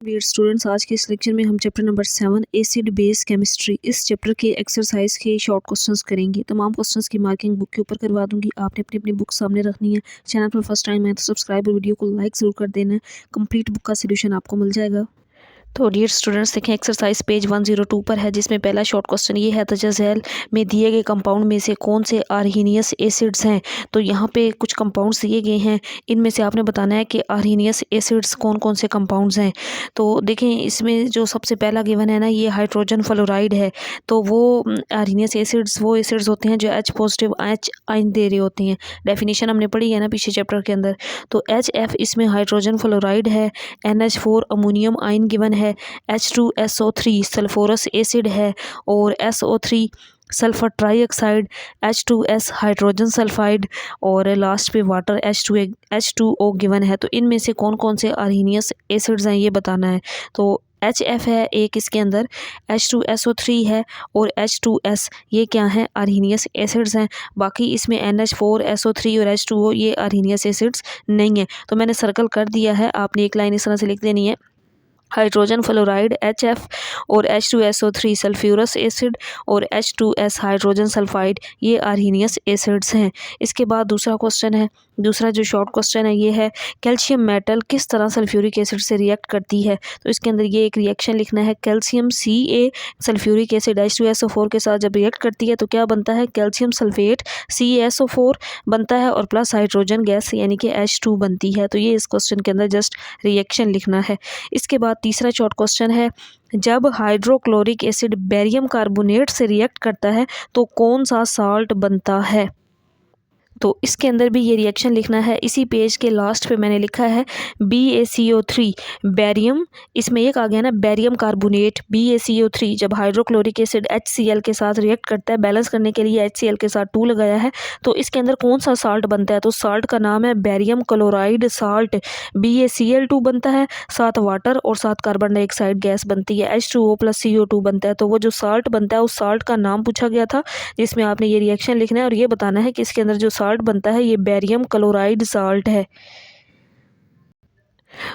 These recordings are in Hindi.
डियर स्टूडेंट्स, आज के इस लेक्चर में हम chapter number 7 acid base chemistry इस चैप्टर के एक्सरसाइज के शॉर्ट क्वेश्चंस करेंगे। तमाम क्वेश्चंस की मार्किंग बुक के ऊपर करवा दूंगी। आपने अपनी अपनी बुक सामने रखनी है। चैनल पर फर्स्ट टाइम है तो सब्सक्राइब और वीडियो को लाइक जरूर कर देना है। कंप्लीट बुक का सोल्यूशन आपको मिल जाएगा। तो डियर स्टूडेंट्स देखें, एक्सरसाइज पेज 102 पर है, जिसमें पहला शॉर्ट क्वेश्चन ये है, तजज़ेल में दिए गए कंपाउंड में से कौन से आर्हीनियस एसिड्स हैं। तो यहाँ पे कुछ कंपाउंड्स दिए गए हैं, इनमें से आपने बताना है कि आर्हीनियस एसिड्स कौन कौन से कंपाउंड्स हैं। तो देखें, इसमें जो सबसे पहला गिवन है ना, ये हाइड्रोजन फ्लोराइड है। तो वो आर्हीनियस एसिड्स वो एसिड्स होते हैं जो H पॉजिटिव H आयन दे रहे होते हैं। डेफिनेशन हमने पढ़ी है ना पीछे चैप्टर के अंदर। तो HF इसमें हाइड्रोजन फ्लोराइड है, NH4 अमोनियम आयन गिवन है, H2SO3 सल्फोरस एसिड है, और SO3 sulphur trioxide, H2S hydrogen sulphide, और लास्ट पे वाटर H2O गिवन है। तो इनमें से कौन कौन से आर्हीनियस एसिड्स हैं ये बताना है। तो HF है एक, इसके अंदर H2SO3 है और H2S, ये क्या हैं, आर्हीनियस एसिड्स हैं। बाकी इसमें NH4 SO3 और H2O ये आर्हीनियस एसिड्स नहीं है। तो मैंने सर्कल कर दिया है, आपने एक लाइन इस तरह से लिख देनी है, हाइड्रोजन फ्लोराइड HF और H2SO3 सल्फ्यूरस एसिड और H2S हाइड्रोजन सल्फाइड, ये आर्हीनियस एसिड्स हैं। इसके बाद दूसरा क्वेश्चन है, दूसरा जो शॉर्ट क्वेश्चन है ये है, कैल्शियम मेटल किस तरह सल्फ्यूरिक एसिड से रिएक्ट करती है। तो इसके अंदर ये एक रिएक्शन लिखना है, calcium Ca sulphuric acid H2SO4 के साथ जब रिएक्ट करती है तो क्या बनता है, कैल्शियम सल्फेट CaSO4 बनता है और प्लस हाइड्रोजन गैस यानी कि H2 बनती है। तो ये इस क्वेश्चन के अंदर जस्ट रिएक्शन लिखना है। इसके बाद तीसरा शॉर्ट क्वेश्चन है, जब हाइड्रोक्लोरिक एसिड बेरियम कार्बोनेट से रिएक्ट करता है तो कौन सा साल्ट बनता है। तो इसके अंदर भी ये रिएक्शन लिखना है। इसी पेज के लास्ट पे मैंने लिखा है BaCO3 बैरियम, इसमें एक आ गया ना बैरियम कार्बोनेट BaCO3, जब हाइड्रोक्लोरिक एसिड HCl के साथ रिएक्ट करता है, बैलेंस करने के लिए HCl के साथ 2 लगाया है, तो इसके अंदर कौन सा साल्ट बनता है। तो साल्ट का नाम है बैरियम क्लोराइड साल्ट, BaCl2 बनता है, साथ वाटर और साथ कार्बन डाइऑक्साइड गैस बनती है, H2O + CO2 बनता है। तो वो जो साल्ट बनता है उस साल्ट का नाम पूछा गया था, जिसमें आपने ये रिएक्शन लिखना है और ये बताना है कि इसके अंदर जो साल्ट बनता है ये बैरियम क्लोराइड साल्ट है।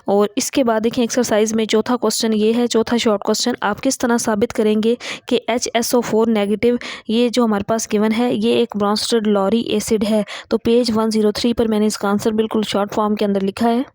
और इसके बाद देखें, एक्सरसाइज में चौथा क्वेश्चन ये है, चौथा शॉर्ट क्वेश्चन, आप किस तरह साबित करेंगे कि HSO4 नेगेटिव ये जो हमारे पास गिवन है ये एक ब्रॉन्स्टेड लॉरी एसिड है। तो पेज 103 पर मैंने इसका आंसर बिल्कुल शॉर्ट फॉर्म के अंदर लिखा है।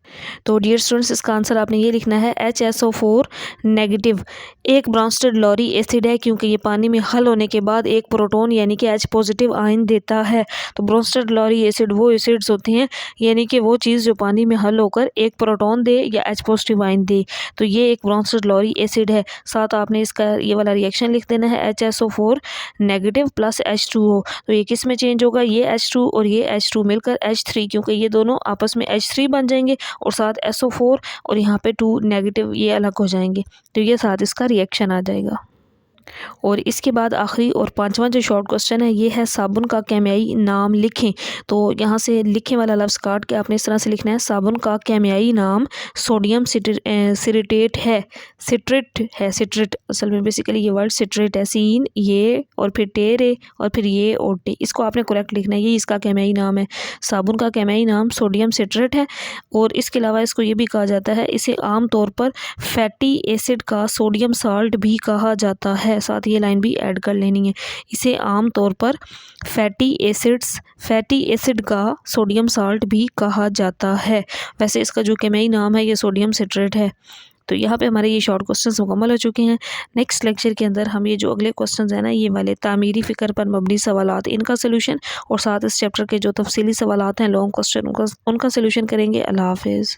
तो डियर स्टूडेंट्स, इसका आंसर आपने ये लिखना है, HSO4 नेगेटिव एक ब्रॉन्स्टेड लॉरी एसिड है, क्योंकि ये पानी में हल होने के बाद एक प्रोटॉन यानी कि H पॉजिटिव आयन देता है। तो ब्रॉन्स्टेड लॉरी एसिड वो एसिड्स होते हैं यानी कि वो चीज़ जो पानी में हल होकर एक प्रोटॉन दे या H पॉजिटिव आयन दे। तो ये एक ब्रॉन्स्टेड लॉरी एसिड है। साथ आपने इसका ये वाला रिएक्शन लिख देना है, HSO4 नेगेटिव प्लस H2O। तो ये किस में चेंज होगा, ये H2 और ये H2 मिलकर H3, क्योंकि ये दोनों आपस में H3 बन जाएंगे और साथ SO4 और यहाँ पे 2 नेगेटिव ये अलग हो जाएंगे। तो ये साथ इसका रिएक्शन आ जाएगा। और इसके बाद आखिरी और पांचवा जो शॉर्ट क्वेश्चन है ये है, साबुन का केमियाई नाम लिखें। तो यहाँ से लिखे वाला लफ्ज़ काट के आपने इस तरह से लिखना है, साबुन का केमियाई नाम सोडियम सिट्रेट है, सिट्रेट असल में बेसिकली ये वर्ड सिट्रेट है, सीन ये और फिर टेरे और फिर ये और टे, इसको आपने करेक्ट लिखना है, ये इसका केमियाई नाम है। साबुन का केमियाई नाम सोडियम सिट्रेट है। और इसके अलावा इसको ये भी कहा जाता है, इसे आम तौर पर फैटी एसिड का सोडियम साल्ट भी कहा जाता है। साथ ये लाइन भी ऐड कर लेनी है, इसे आम तौर पर फैटी एसिड का सोडियम साल्ट भी कहा जाता है। वैसे इसका जो केमियाई नाम है ये सोडियम सिट्रेट है। तो यहाँ पे हमारे ये शॉर्ट क्वेश्चंस मुकम्मल हो चुके हैं। नेक्स्ट लेक्चर के अंदर हम ये जो अगले क्वेश्चंस हैं ना, ये वाले तामीरी फ़िक्र पर मबनी सवालात, इनका सोल्यूशन और साथ इस चैप्टर के जो तफसीली सवालात हैं लॉन्ग क्वेश्चन उनका सोल्यूशन करेंगे। अल्लाह हाफिज़।